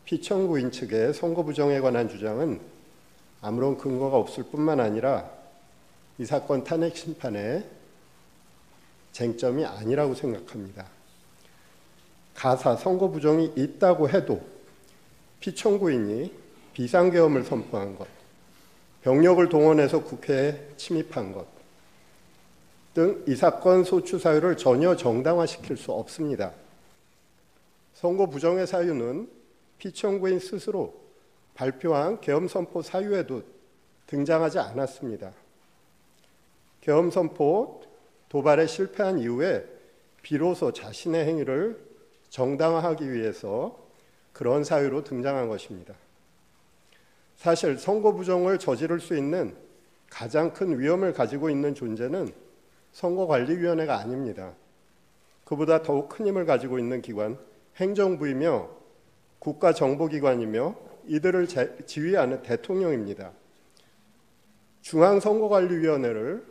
피청구인 측의 선거 부정에 관한 주장은 아무런 근거가 없을 뿐만 아니라 이 사건 탄핵 심판의 쟁점이 아니라고 생각합니다. 가사 선거 부정이 있다고 해도 피청구인이 비상계엄을 선포한 것, 병력을 동원해서 국회에 침입한 것 등 이 사건 소추 사유를 전혀 정당화시킬 수 없습니다. 선거 부정의 사유는 피청구인 스스로 발표한 계엄 선포 사유에도 등장하지 않았습니다. 계엄 선포 도발에 실패한 이후에 비로소 자신의 행위를 정당화하기 위해서 그런 사유로 등장한 것입니다. 사실 선거 부정을 저지를 수 있는 가장 큰 위험을 가지고 있는 존재는 선거관리위원회가 아닙니다. 그보다 더욱 큰 힘을 가지고 있는 기관, 행정부이며 국가정보기관이며 이들을 지휘하는 대통령입니다. 중앙선거관리위원회를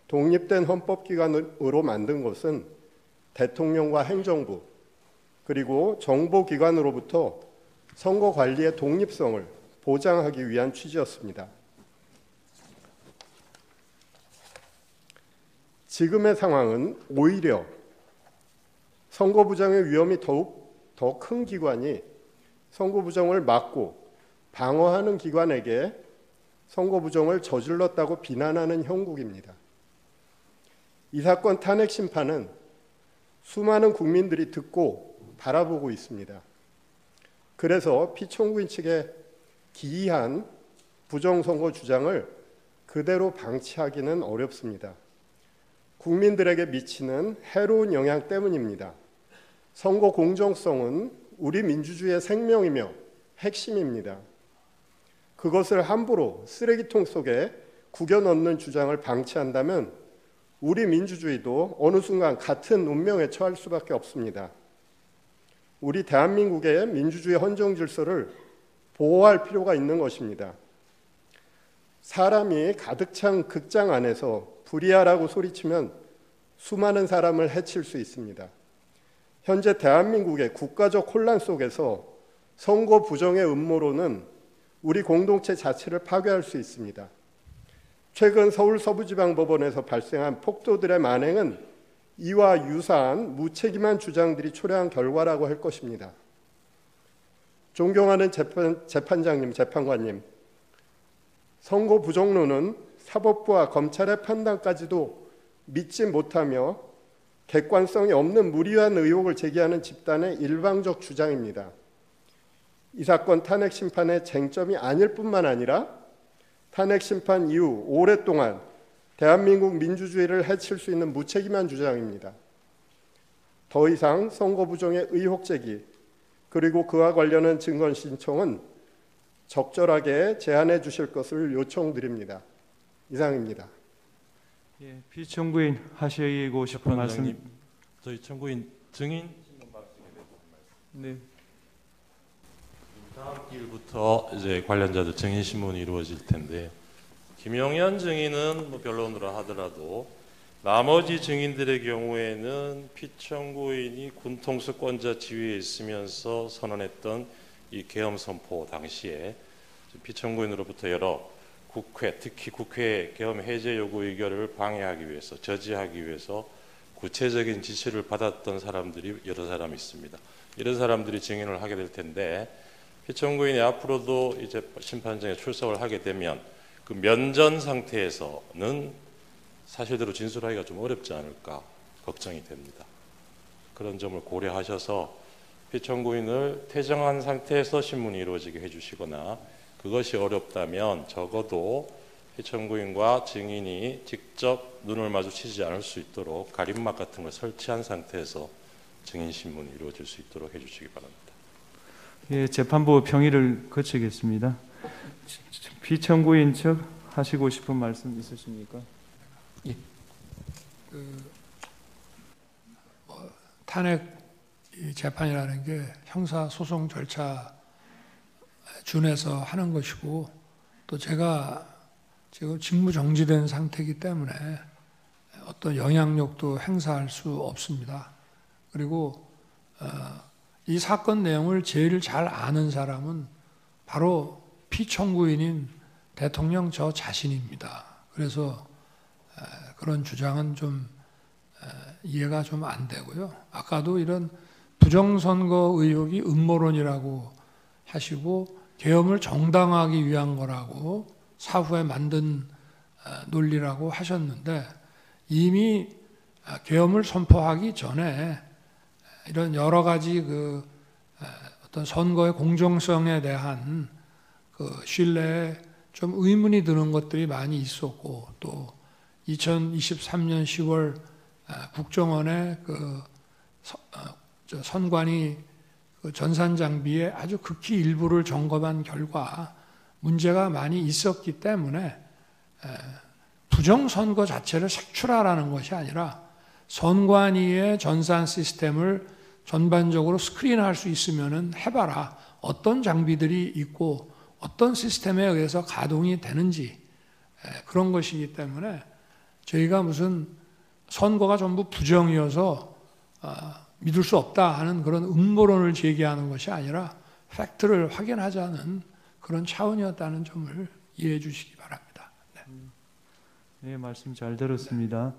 독립된 헌법기관으로 만든 것은 대통령과 행정부 그리고 정보기관으로부터 선거관리의 독립성을 보장하기 위한 취지였습니다. 지금의 상황은 오히려 선거 부정의 위험이 더욱 더 큰 기관이 선거 부정을 막고 방어하는 기관에게 선거 부정을 저질렀다고 비난하는 형국입니다. 이 사건 탄핵 심판은 수많은 국민들이 듣고 바라보고 있습니다. 그래서 피청구인 측의 기이한 부정선거 주장을 그대로 방치하기는 어렵습니다. 국민들에게 미치는 해로운 영향 때문입니다. 선거 공정성은 우리 민주주의의 생명이며 핵심입니다. 그것을 함부로 쓰레기통 속에 구겨 넣는 주장을 방치한다면 우리 민주주의도 어느 순간 같은 운명에 처할 수밖에 없습니다. 우리 대한민국의 민주주의 헌정 질서를 보호할 필요가 있는 것입니다. 사람이 가득 찬 극장 안에서 불이야라고 소리치면 수많은 사람을 해칠 수 있습니다. 현재 대한민국의 국가적 혼란 속에서 선거 부정의 음모론은 우리 공동체 자체를 파괴할 수 있습니다. 최근 서울 서부지방법원에서 발생한 폭도들의 만행은 이와 유사한 무책임한 주장들이 초래한 결과라고 할 것입니다. 존경하는 재판장님, 재판관님, 선거 부정론은 사법부와 검찰의 판단까지도 믿지 못하며 객관성이 없는 무리한 의혹을 제기하는 집단의 일방적 주장입니다. 이 사건 탄핵 심판의 쟁점이 아닐 뿐만 아니라 탄핵 심판 이후 오랫동안 대한민국 민주주의를 해칠 수 있는 무책임한 주장입니다. 더 이상 선거 부정의 의혹 제기 그리고 그와 관련한 증거 신청은 적절하게 제한해 주실 것을 요청드립니다. 이상입니다. 예, 피청구인 하시고 싶은 말씀. 저희 청구인 증인 네. 다음 기일부터 이제 관련자들 증인 신문이 이루어질 텐데 김용현 증인은 뭐 변론으로 하더라도 나머지 증인들의 경우에는 피청구인이 군통수권자 지위에 있으면서 선언했던 이 계엄 선포 당시에 피청구인으로부터 여러 국회, 특히 국회 계엄 해제 요구 의결을 방해하기 위해서, 저지하기 위해서 구체적인 지시를 받았던 사람들이 여러 사람 있습니다. 이런 사람들이 증인을 하게 될 텐데 피청구인이 앞으로도 이제 심판정에 출석을 하게 되면 그 면전 상태에서는 사실대로 진술하기가 좀 어렵지 않을까 걱정이 됩니다. 그런 점을 고려하셔서 피청구인을 퇴정한 상태에서 신문이 이루어지게 해주시거나 그것이 어렵다면 적어도 피청구인과 증인이 직접 눈을 마주치지 않을 수 있도록 가림막 같은 걸 설치한 상태에서 증인 신문이 이루어질 수 있도록 해주시기 바랍니다. 예, 재판부 평의를 거치겠습니다. 피청구인 측 하시고 싶은 말씀 있으십니까? 예. 탄핵 재판이라는 게 형사 소송 절차 준해서 하는 것이고 또 제가 지금 직무 정지된 상태이기 때문에 어떤 영향력도 행사할 수 없습니다. 그리고 이 사건 내용을 제일 잘 아는 사람은 바로 피청구인인 대통령 저 자신입니다. 그래서 그런 주장은 좀 이해가 좀 안 되고요. 아까도 이런 부정선거 의혹이 음모론이라고 하시고 계엄을 정당화하기 위한 거라고 사후에 만든 논리라고 하셨는데, 이미 계엄을 선포하기 전에 이런 여러 가지 어떤 선거의 공정성에 대한 신뢰에 좀 의문이 드는 것들이 많이 있었고, 또 2023년 10월 국정원의 선관위 전산 장비의 아주 극히 일부를 점검한 결과 문제가 많이 있었기 때문에 부정선거 자체를 색출하라는 것이 아니라 선관위의 전산 시스템을 전반적으로 스크린할 수 있으면 해봐라. 어떤 장비들이 있고 어떤 시스템에 의해서 가동이 되는지 그런 것이기 때문에 저희가 무슨 선거가 전부 부정이어서 믿을 수 없다 하는 그런 음모론을 제기하는 것이 아니라 팩트를 확인하자는 그런 차원이었다는 점을 이해해 주시기 바랍니다. 네, 말씀 잘 들었습니다.